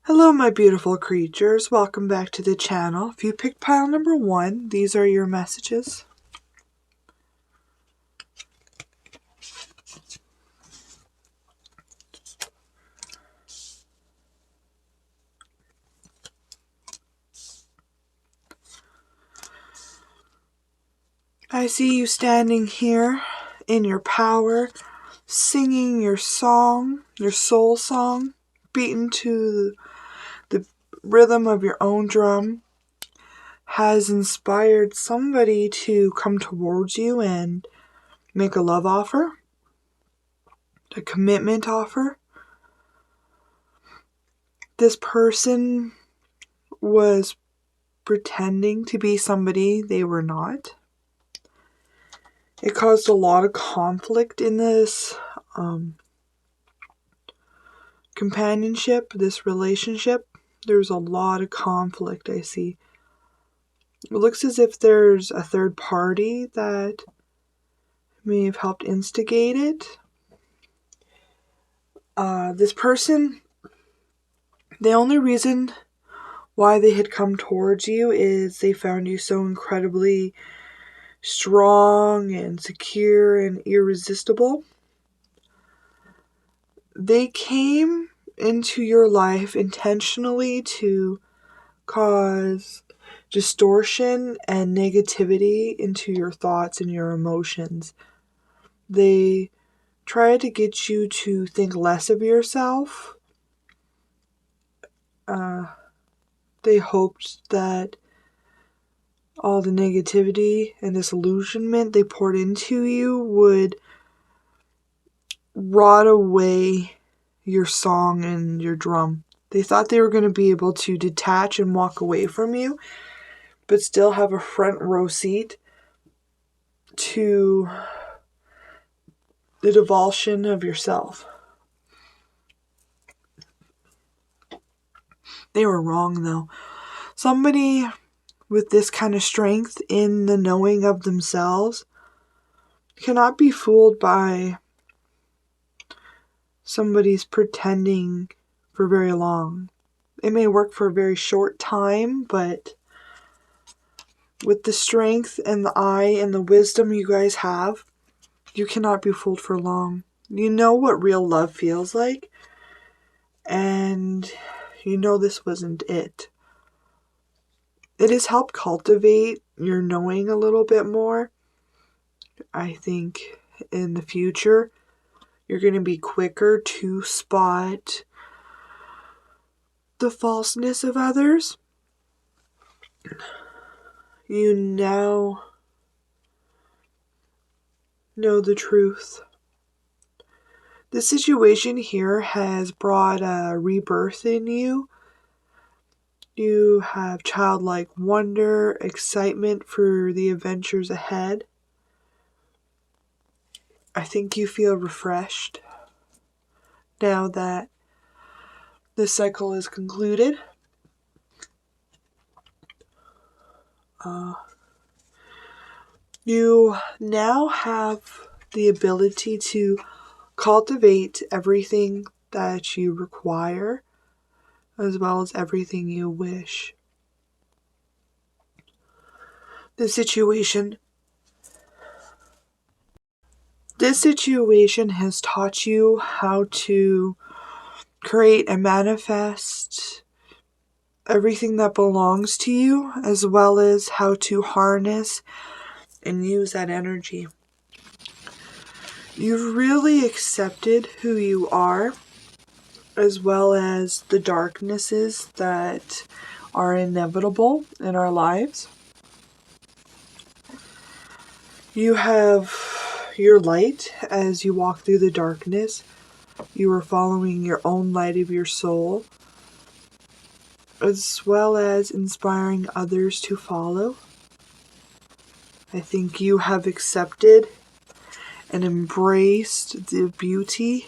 Hello, my beautiful creatures. Welcome back to the channel. If you picked pile number 1, these are your messages. I see you standing here in your power, singing your song, your soul song, beaten to the rhythm of your own drum, has inspired somebody to come towards you and make a love offer, a commitment offer. This person was pretending to be somebody they were not. It caused a lot of conflict in this companionship, this relationship. There's a lot of conflict I see. It looks as if there's a third party that may have helped instigate it. This person, the only reason why they had come towards you is they found you so incredibly strong and secure and irresistible. They came into your life intentionally to cause distortion and negativity into your thoughts and your emotions. They tried to get you to think less of yourself. They hoped that all the negativity and disillusionment they poured into you would rot away your song and your drum. They thought they were going to be able to detach and walk away from you, but still have a front row seat to the devolution of yourself. They were wrong, though. Somebody with this kind of strength in the knowing of themselves cannot be fooled by somebody's pretending for very long. It may work for a very short time, but with the strength and the eye and the wisdom you guys have, you cannot be fooled for long. You know what real love feels like, and you know this wasn't it. It has helped cultivate your knowing a little bit more. I think in the future, you're going to be quicker to spot the falseness of others. You now know the truth. The situation here has brought a rebirth in you. You have childlike wonder, excitement for the adventures ahead. I think you feel refreshed now that the cycle is concluded. You now have the ability to cultivate everything that you require, as well as everything you wish. This situation has taught you how to create and manifest everything that belongs to you, as well as how to harness and use that energy. You've really accepted who you are, as well as the darknesses that are inevitable in our lives. You have your light as you walk through the darkness. You are following your own light of your soul, as well as inspiring others to follow. I think you have accepted and embraced the beauty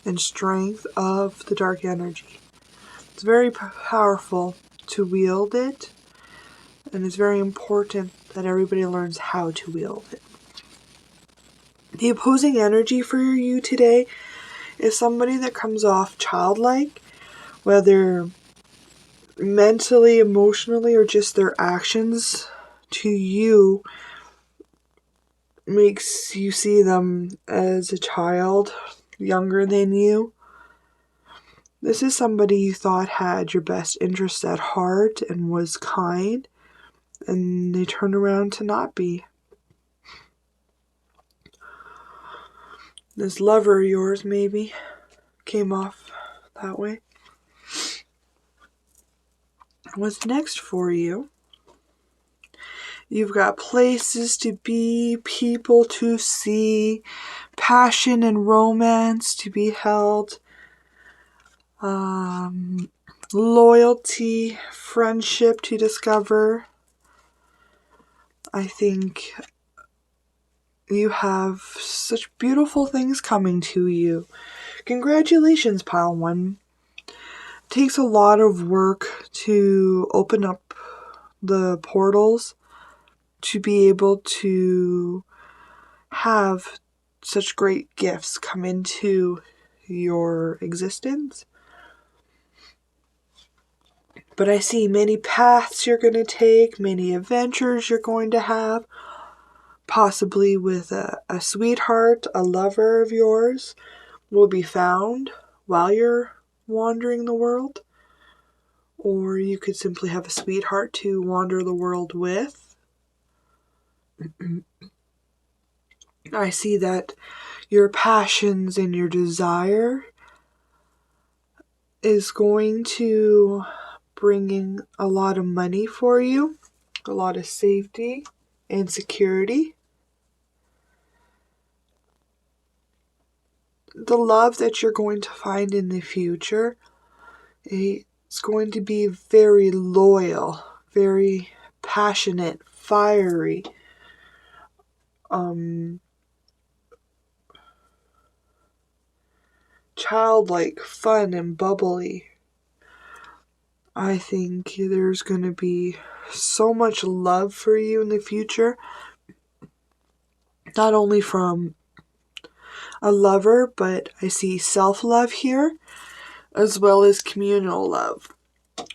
and strength of the dark energy. It's very powerful to wield it, and it's very important that everybody learns how to wield it. The opposing energy for you today is somebody that comes off childlike, whether mentally, emotionally, or just their actions to you makes you see them as a child, younger than you. This is somebody you thought had your best interest at heart and was kind, and they turned around to not be. This lover of yours maybe came off that way. What's next for you? You've got places to be, people to see, passion and romance to be held, loyalty, friendship to discover. I think you have such beautiful things coming to you. Congratulations, Pile 1. It takes a lot of work to open up the portals to be able to have such great gifts come into your existence. But I see many paths you're going to take, many adventures you're going to have, possibly with a sweetheart, a lover of yours will be found while you're wandering the world. Or you could simply have a sweetheart to wander the world with. I see that your passions and your desire is going to bring in a lot of money for you, a lot of safety and security. The love that you're going to find in the future is going to be very loyal, very passionate, fiery, childlike, fun, and bubbly. I think there's going to be so much love for you in the future, not only from a lover, but I see self-love here, as well as communal love.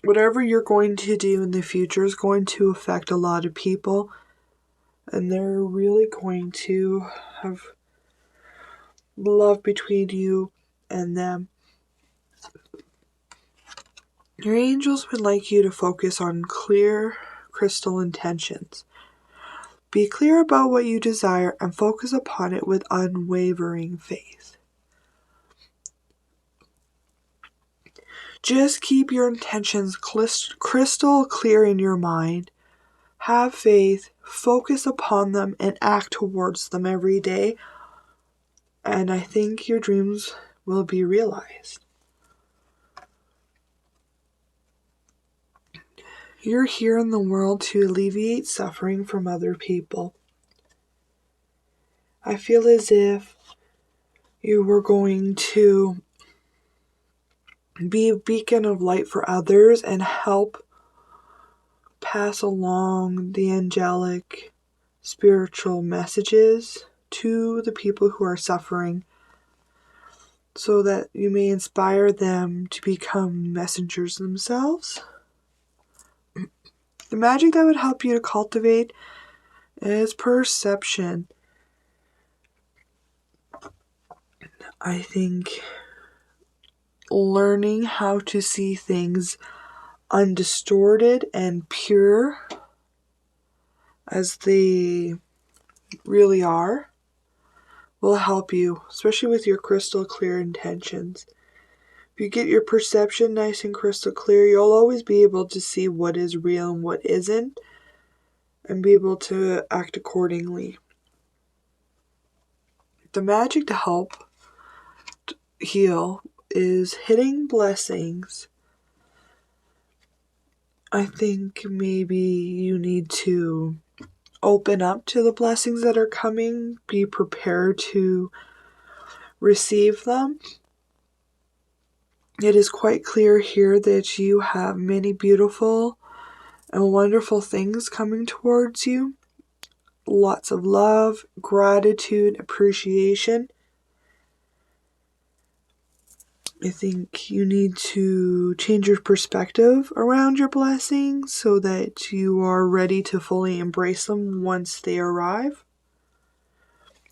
Whatever you're going to do in the future is going to affect a lot of people, and they're really going to have love between you and them. Your angels would like you to focus on clear, crystal intentions. Be clear about what you desire and focus upon it with unwavering faith. Just keep your intentions crystal clear in your mind. Have faith, focus upon them, and act towards them every day. And I think your dreams will be realized. You're here in the world to alleviate suffering from other people. I feel as if you were going to be a beacon of light for others and help pass along the angelic spiritual messages to the people who are suffering, so that you may inspire them to become messengers themselves. The magic that would help you to cultivate is perception. I think learning how to see things undistorted and pure as they really are will help you, especially with your crystal clear intentions. If you get your perception nice and crystal clear, you'll always be able to see what is real and what isn't, and be able to act accordingly. The magic to help heal is hitting blessings. I think maybe you need to open up to the blessings that are coming, be prepared to receive them. It is quite clear here that you have many beautiful and wonderful things coming towards you. Lots of love, gratitude, appreciation. I think you need to change your perspective around your blessings so that you are ready to fully embrace them once they arrive.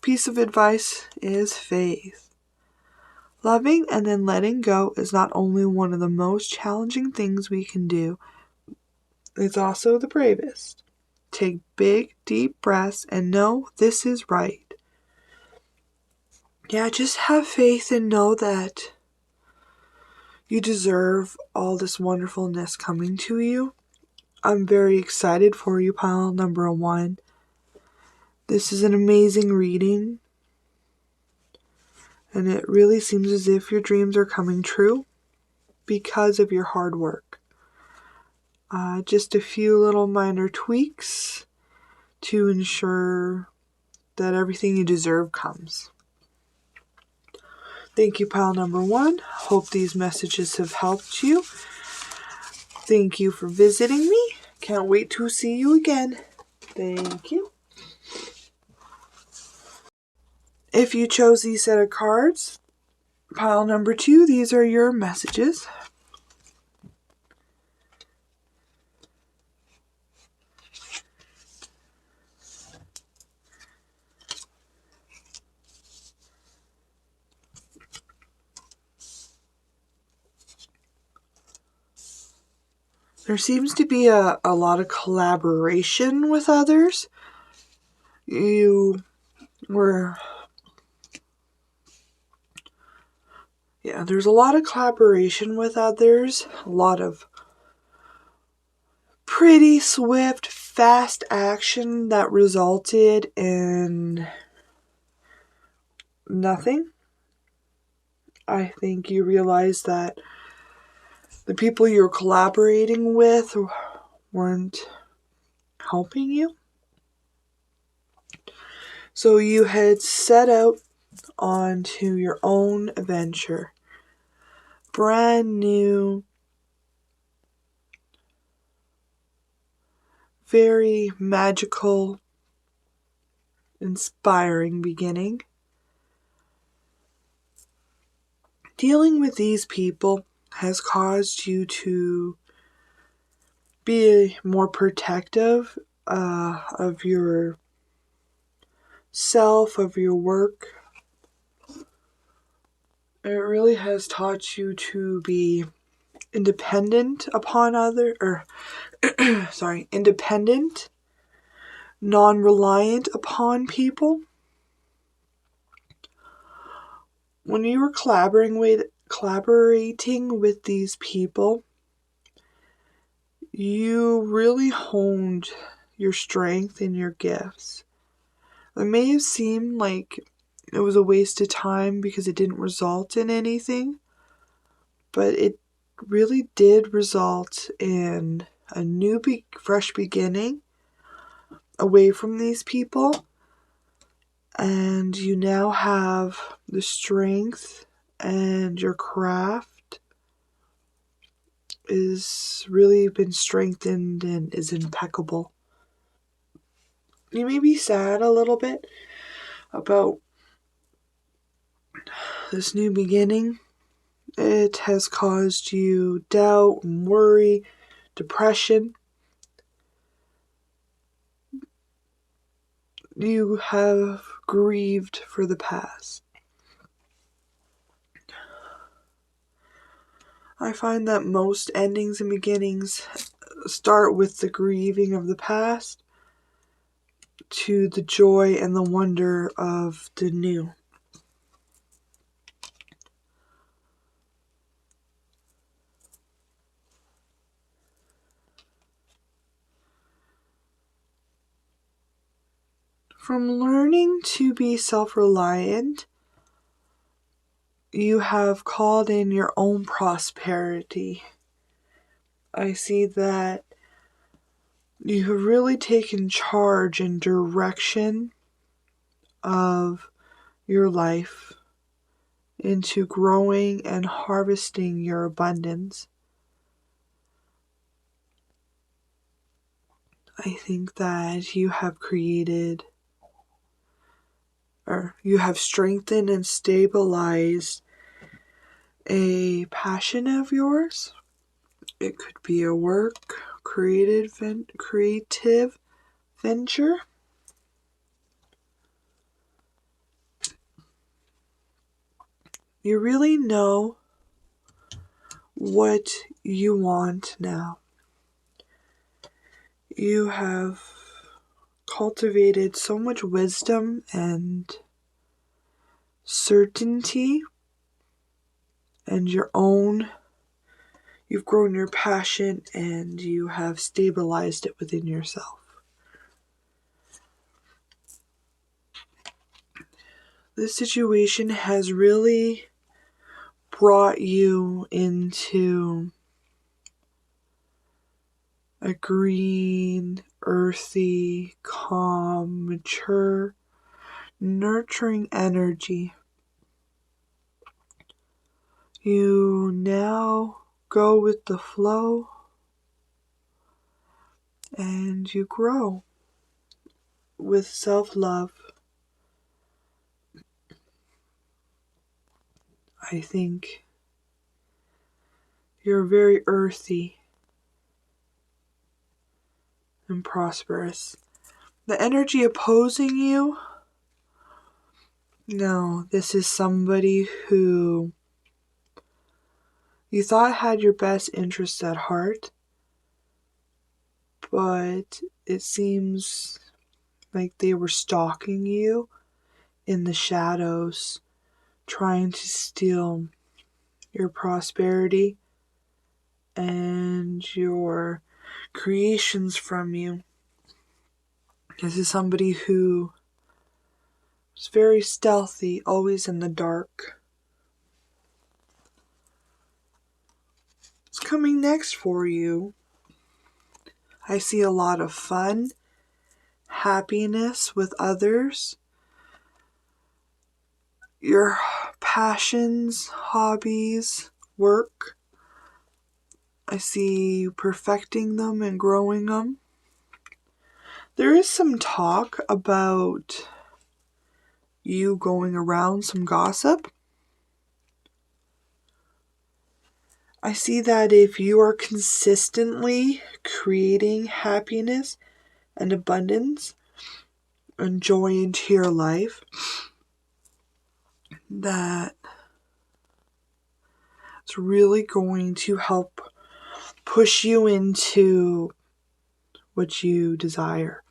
Piece of advice is faith. Loving and then letting go is not only one of the most challenging things we can do, it's also the bravest. Take big, deep breaths and know this is right. Yeah, just have faith and know that you deserve all this wonderfulness coming to you. I'm very excited for you, pile number 1. This is an amazing reading, and it really seems as if your dreams are coming true because of your hard work. Just a few little minor tweaks to ensure that everything you deserve comes. Thank you, pile number 1. Hope these messages have helped you. Thank you for visiting me. Can't wait to see you again. Thank you. If you chose these set of cards, pile number 2, these are your messages. There seems to be a lot of collaboration with others. There's a lot of collaboration with others, a lot of pretty swift, fast action that resulted in nothing. I think you realize that the people you're collaborating with weren't helping you. So you had set out onto your own adventure. Brand new, very magical, inspiring beginning. Dealing with these people has caused you to be more protective of your self, of your work. It really has taught you to be independent, non-reliant upon people. When you were collaborating with these people, you really honed your strength and your gifts. It may have seemed like it was a waste of time because it didn't result in anything, but it really did result in a new fresh beginning away from these people, and you now have the strength, and your craft is really been strengthened and is impeccable. You may be sad a little bit about this new beginning. It has caused you doubt and worry, depression. You have grieved for the past. I find that most endings and beginnings start with the grieving of the past to the joy and the wonder of the new. From learning to be self-reliant, you have called in your own prosperity. I see that you have really taken charge and direction of your life into growing and harvesting your abundance. I think that you have strengthened and stabilized a passion of yours. It could be a work, creative venture. You really know what you want now. You have cultivated so much wisdom and certainty and you've grown your passion and you have stabilized it within yourself. This situation has really brought you into a green, earthy, calm, mature, nurturing energy. You now go with the flow and you grow with self-love. I think you're very earthy and prosperous. The energy opposing you, no, this is somebody who you thought had your best interests at heart, but it seems like they were stalking you in the shadows, trying to steal your prosperity and your creations from you. This is somebody who is very stealthy, always in the dark. What's coming next for you? I see a lot of fun, happiness with others. Your passions, hobbies, work. I see you perfecting them and growing them. There is some talk about you going around, some gossip. I see that if you are consistently creating happiness and abundance and joy into your life, that it's really going to help push you into what you desire.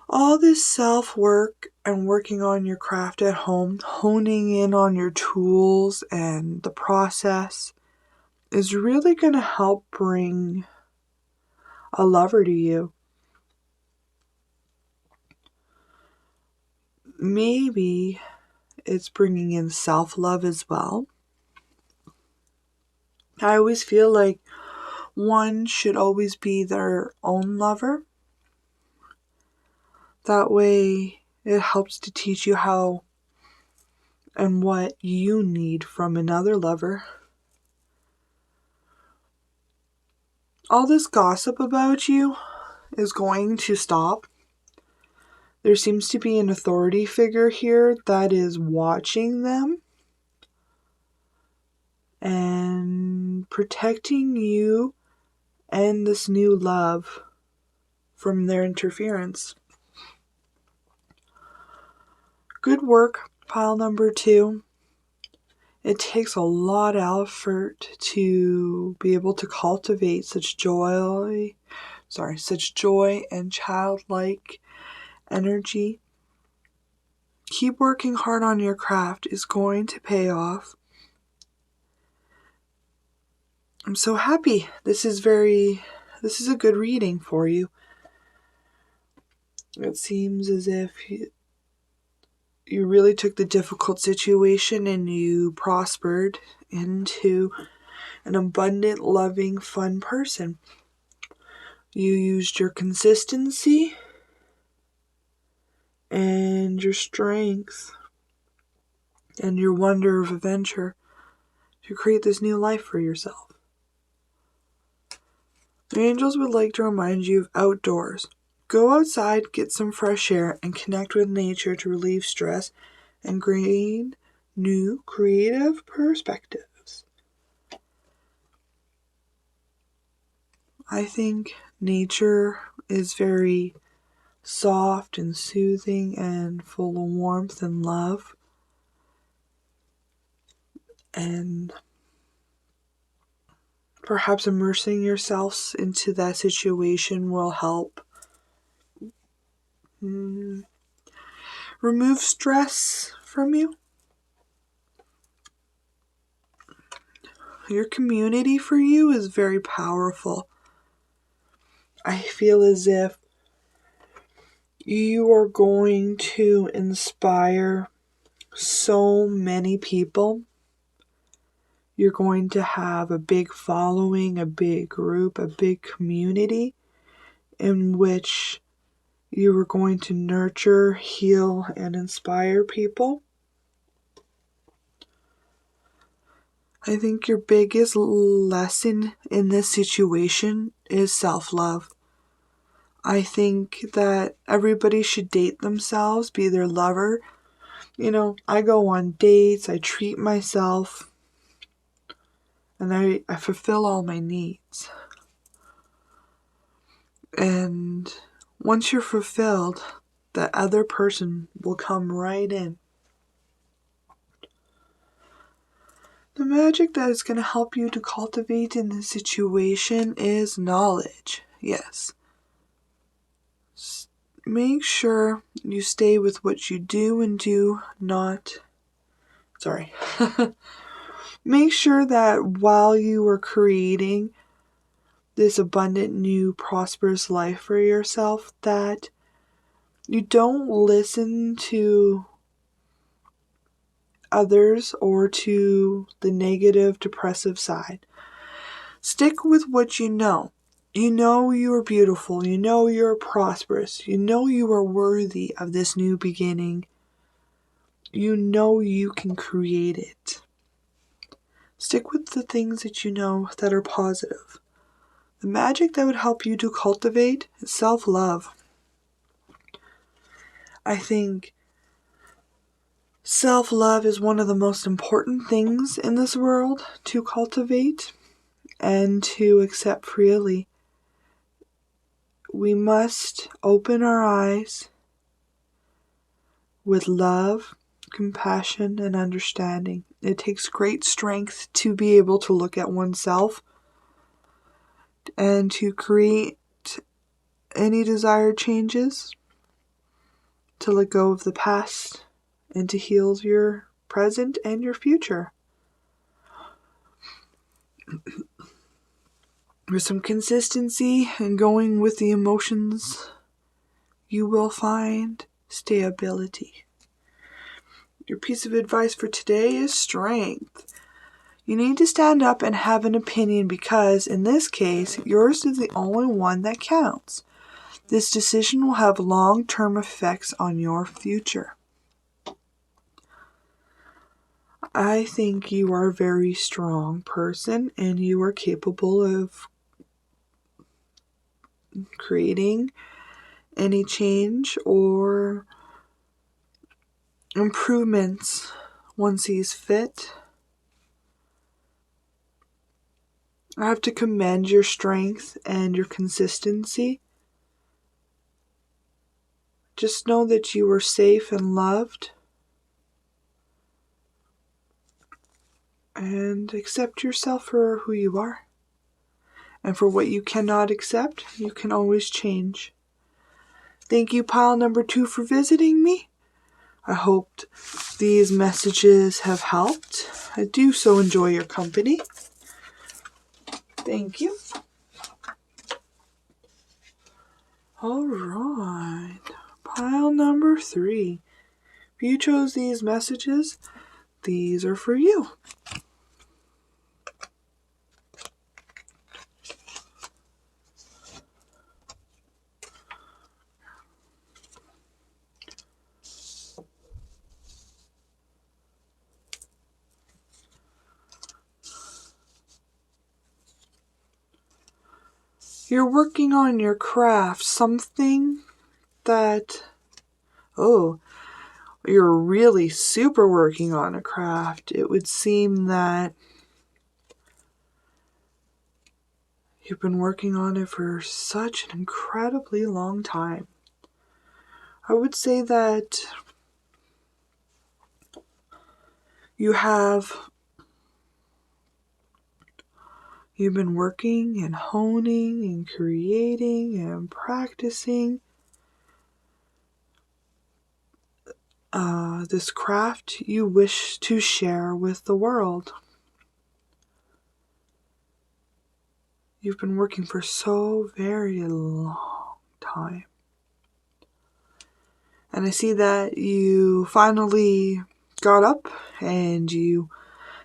All this self-work and working on your craft at home, honing in on your tools and the process is really going to help bring a lover to you. Maybe it's bringing in self-love as well. I always feel like one should always be their own lover. That way it helps to teach you how and what you need from another lover. All this gossip about you is going to stop. There seems to be an authority figure here that is watching them and protecting you and this new love from their interference. Good work, pile number 2. It takes a lot of effort to be able to cultivate such joy and childlike energy. Keep working hard on your craft. It's going to pay off. I'm so happy. This is a good reading for you. It seems as if you really took the difficult situation and you prospered into an abundant, loving, fun person. You used your consistency and your strength and your wonder of adventure to create this new life for yourself. The angels would like to remind you of outdoors. Go outside, get some fresh air, and connect with nature to relieve stress and gain new creative perspectives. I think nature is very soft and soothing and full of warmth and love. And perhaps immersing yourselves into that situation will help remove stress from you. Your community for you is very powerful. I feel as if you are going to inspire so many people. You're going to have a big following, a big group, a big community in which you are going to nurture, heal, and inspire people. I think your biggest lesson in this situation is self-love. I think that everybody should date themselves, be their lover. I go on dates, I treat myself, and I fulfill all my needs. And once you're fulfilled, that other person will come right in. The magic that is going to help you to cultivate in this situation is knowledge. Yes. Make sure you stay with what you do and do not. Make sure that while you are creating this abundant, new, prosperous life for yourself, that you don't listen to others or to the negative, depressive side. Stick with what you know. You know you are beautiful. You know you're prosperous. You know you are worthy of this new beginning. You know you can create it. Stick with the things that you know that are positive. The magic that would help you to cultivate is self-love. I think self-love is one of the most important things in this world to cultivate and to accept freely. We must open our eyes with love, compassion, and understanding. It takes great strength to be able to look at oneself and to create any desired changes, to let go of the past, and to heal your present and your future. With some consistency and going with the emotions, you will find stability. Your piece of advice for today is strength. You need to stand up and have an opinion because, in this case, yours is the only one that counts. This decision will have long-term effects on your future. I think you are a very strong person and you are capable of creating any change or improvements one sees fit. I have to commend your strength and your consistency. Just know that you are safe and loved. And accept yourself for who you are. And for what you cannot accept, you can always change. Thank you, pile number 2, for visiting me. I hope these messages have helped. I do so enjoy your company. Thank you. Alright, pile number 3. If you chose these messages, these are for you. You're working on your craft, something that, you're really super working on a craft, it would seem that you've been working on it for such an incredibly long time. I would say that you've been working and honing and creating and practicing this craft you wish to share with the world. You've been working for so very long time. And I see that you finally got up and you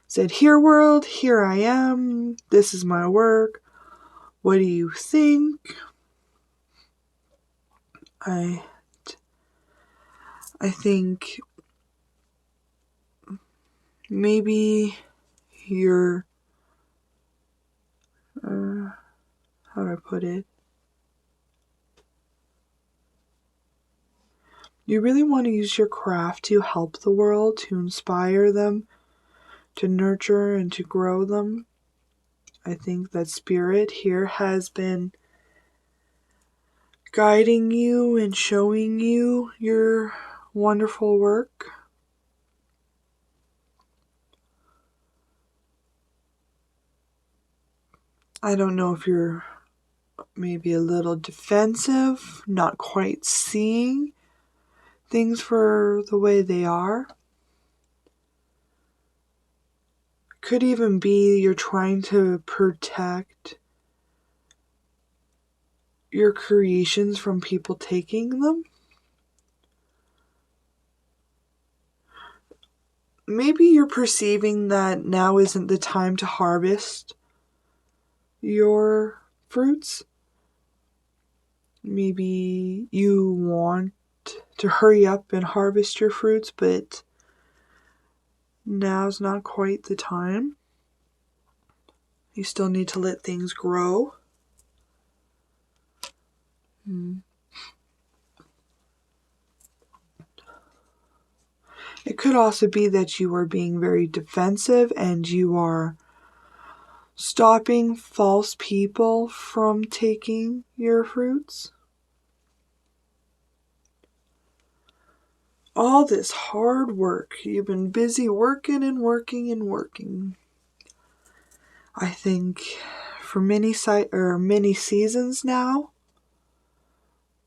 said, "Here, world, here I am. This is my work. What do you think?" I think maybe you're, how do I put it? You really want to use your craft to help the world, to inspire them, to nurture and to grow them. I think that spirit here has been guiding you and showing you your wonderful work. I don't know if you're maybe a little defensive, not quite seeing things for the way they are. Could even be you're trying to protect your creations from people taking them. Maybe you're perceiving that now isn't the time to harvest your fruits. Maybe you want to hurry up and harvest your fruits, but now's not quite the time. You still need to let things grow. It could also be that you are being very defensive and you are stopping false people from taking your fruits. All this hard work, you've been busy working and working and working. I think for many seasons now,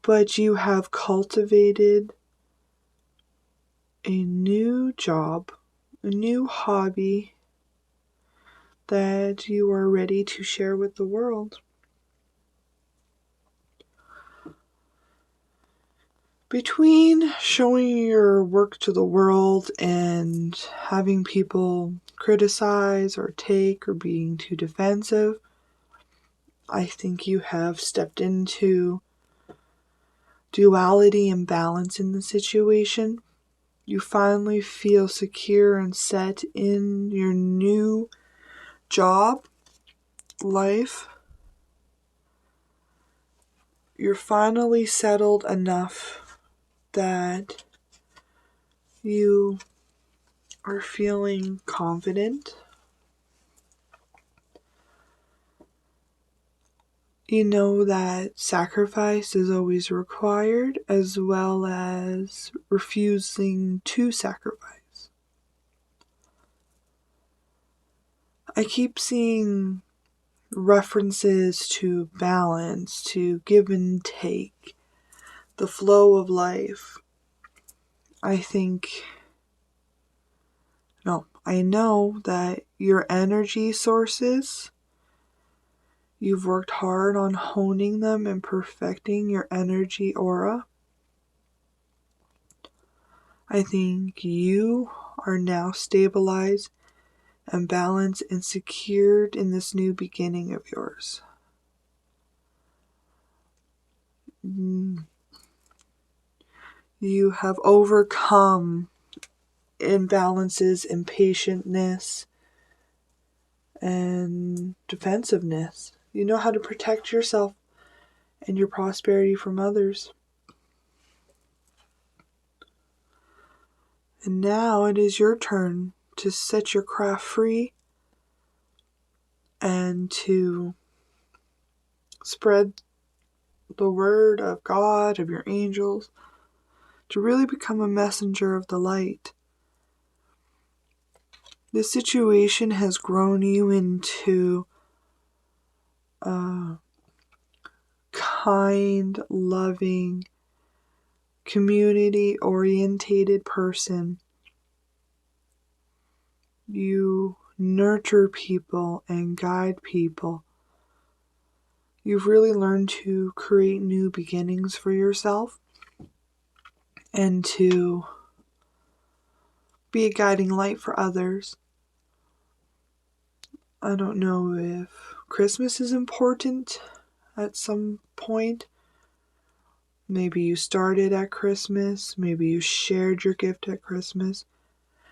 but you have cultivated a new job, a new hobby that you are ready to share with the world. Between showing your work to the world and having people criticize or take or being too defensive, I think you have stepped into duality and balance in the situation. You finally feel secure and set in your new job, life. You're finally settled enough that you are feeling confident. You know that sacrifice is always required, as well as refusing to sacrifice. I keep seeing references to balance, to give and take, the flow of life. I know that your energy sources, you've worked hard on honing them and perfecting your energy aura. I think you are now stabilized and balanced and secured in this new beginning of yours. You have overcome imbalances, impatientness, and defensiveness. You know how to protect yourself and your prosperity from others. And now it is your turn to set your craft free and to spread the word of God, of your angels, to really become a messenger of the light. This situation has grown you into a kind, loving, community-orientated person. You nurture people and guide people. You've really learned to create new beginnings for yourself and to be a guiding light for others. I don't know if Christmas is important at some point. Maybe you started at Christmas. Maybe you shared your gift at Christmas.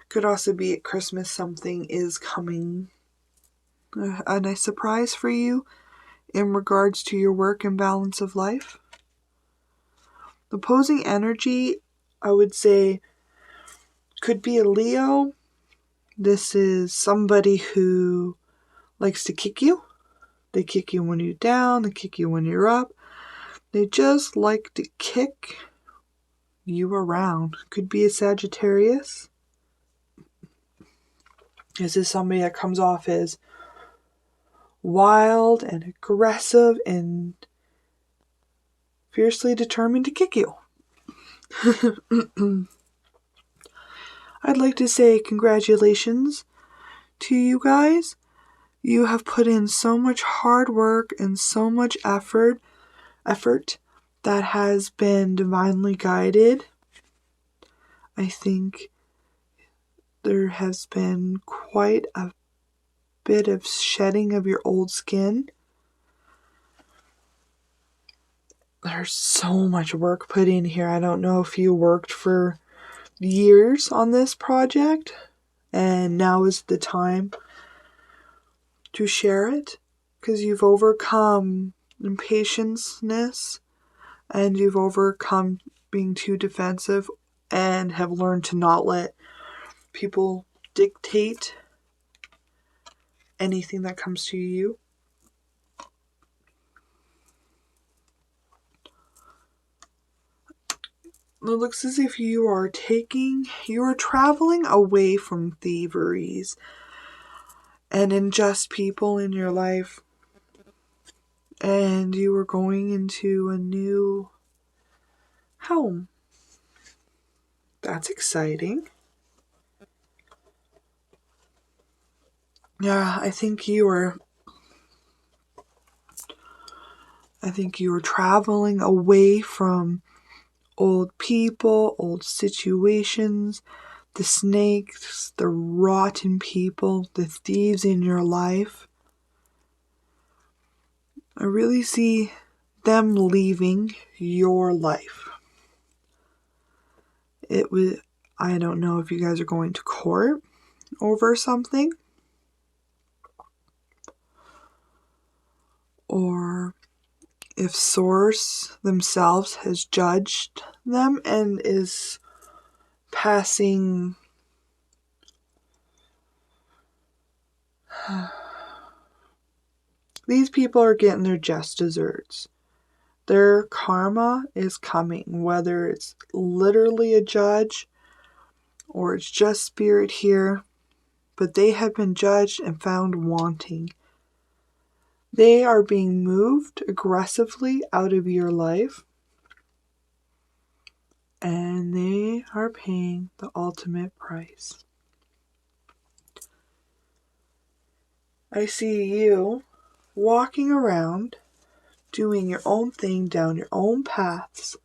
Could also be at Christmas something is coming, a nice surprise for you in regards to your work and balance of life. The opposing energy, I would say, could be a Leo. This is somebody who likes to kick you. They kick you when you're down, they kick you when you're up. They just like to kick you around. Could be a Sagittarius. This is somebody that comes off as wild and aggressive and fiercely determined to kick you. I'd like to say congratulations to you guys. You have put in so much hard work and so much effort that has been divinely guided. I think there has been quite a bit of shedding of your old skin. There's so much work put in here. I don't know if you worked for years on this project and now is the time to share it, because you've overcome impatience and you've overcome being too defensive and have learned to not let people dictate anything that comes to you. It looks as if you are traveling away from thieveries and unjust people in your life, and you are going into a new home. That's exciting. Yeah, I think you were traveling away from old people, old situations, the snakes, the rotten people, the thieves in your life. I really see them leaving your life. I don't know if you guys are going to court over something, or if Source themselves has judged them and is passing these people are getting their just desserts. Their karma is coming, whether it's literally a judge or it's just spirit here, but they have been judged and found wanting. They are being moved aggressively out of your life, and they are paying the ultimate price. I see you walking around, doing your own thing down your own paths.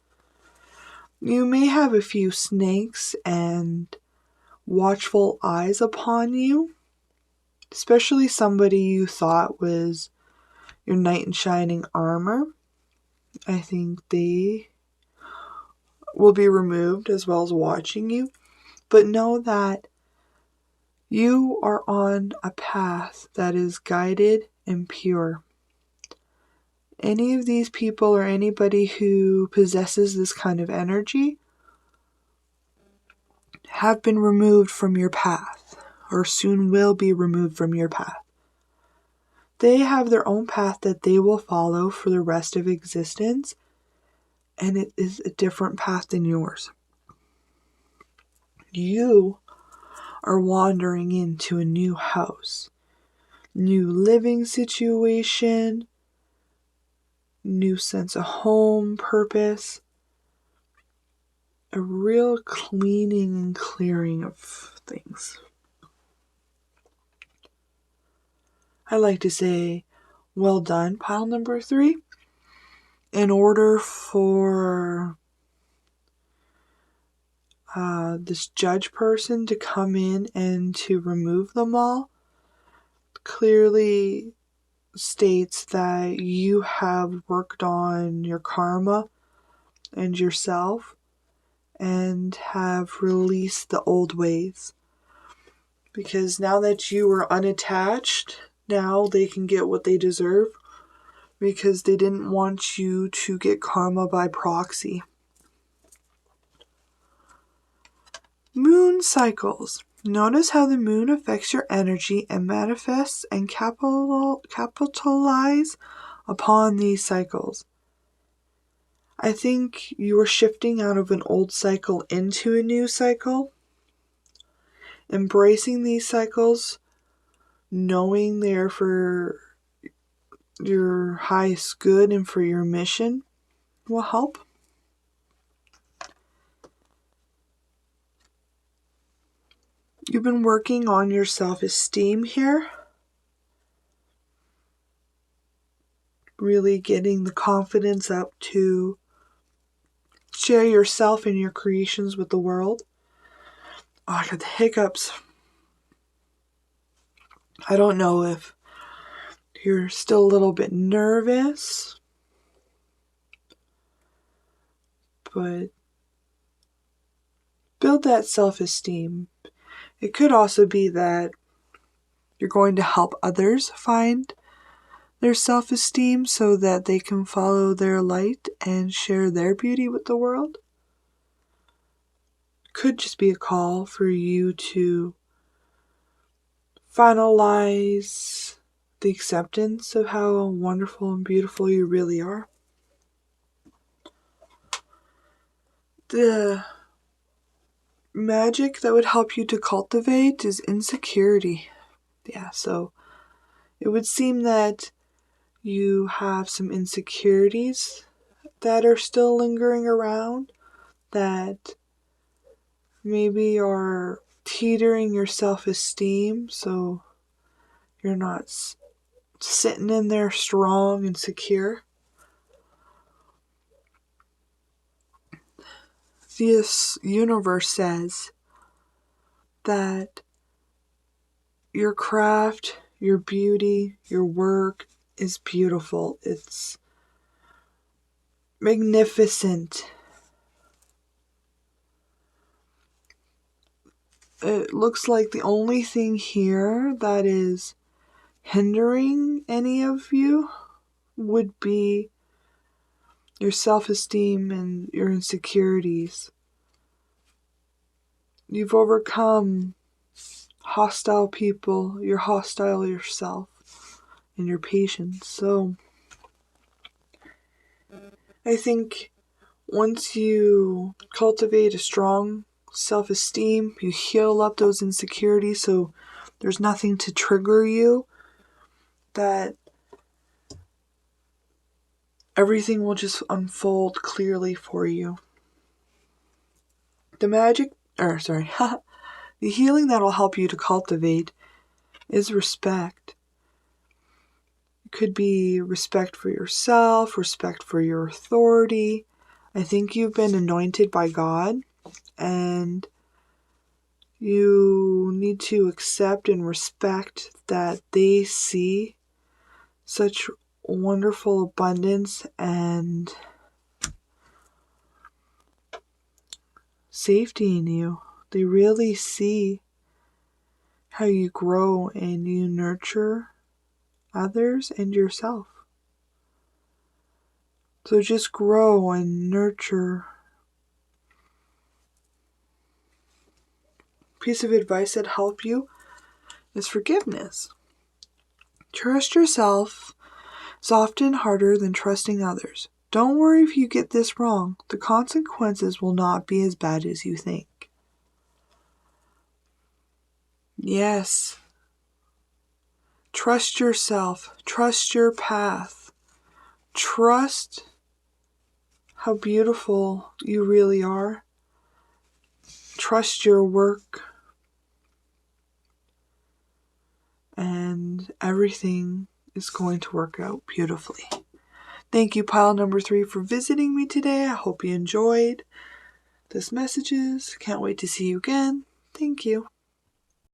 You may have a few snakes and watchful eyes upon you, especially somebody you thought was your knight in shining armor. I think they will be removed as well as watching you. But know that you are on a path that is guided and pure. Any of these people or anybody who possesses this kind of energy have been removed from your path, or soon will be removed from your path. They have their own path that they will follow for the rest of existence, and it is a different path than yours. You are wandering into a new house, new living situation, new sense of home, purpose, a real cleaning and clearing of things. I like to say, well done, pile number 3. In order for this judge person to come in and to remove them all, clearly states that you have worked on your karma and yourself and have released the old ways. Because now that you are unattached, now they can get what they deserve because they didn't want you to get karma by proxy. Moon cycles. Notice how the moon affects your energy and manifests and capitalize upon these cycles. I think you are shifting out of an old cycle into a new cycle. Embracing these cycles, knowing they're for your highest good and for your mission, will help. You've been working on your self-esteem here. Really getting the confidence up to share yourself and your creations with the world. Oh, I got the hiccups. I don't know if you're still a little bit nervous, but build that self-esteem. It could also be that you're going to help others find their self-esteem so that they can follow their light and share their beauty with the world. Could just be a call for you to finalize the acceptance of how wonderful and beautiful you really are. The magic that would help you to cultivate is insecurity. Yeah, so it would seem that you have some insecurities that are still lingering around that maybe are teetering your self-esteem, so you're not sitting in there strong and secure. This universe says that your craft, your beauty, your work is beautiful. It's magnificent. It looks like the only thing here that is hindering any of you would be your self-esteem and your insecurities. You've overcome hostile people, you're hostile yourself, and your patience. So I think once you cultivate a strong self-esteem, you heal up those insecurities so there's nothing to trigger you, that everything will just unfold clearly for you. The healing that will help you to cultivate is respect. It could be respect for yourself, respect for your authority. I think you've been anointed by God, and you need to accept and respect that they see such wonderful abundance and safety in you. They really see how you grow and you nurture others and yourself. So just grow and nurture piece of advice that helped you is forgiveness. Trust yourself is often harder than trusting others. Don't worry if you get this wrong. The consequences will not be as bad as you think. Yes. Trust yourself. Trust your path. Trust how beautiful you really are. Trust your work. And everything is going to work out beautifully. Thank you, pile number 3, for visiting me today. I hope you enjoyed this messages. Can't wait to see you again. Thank you.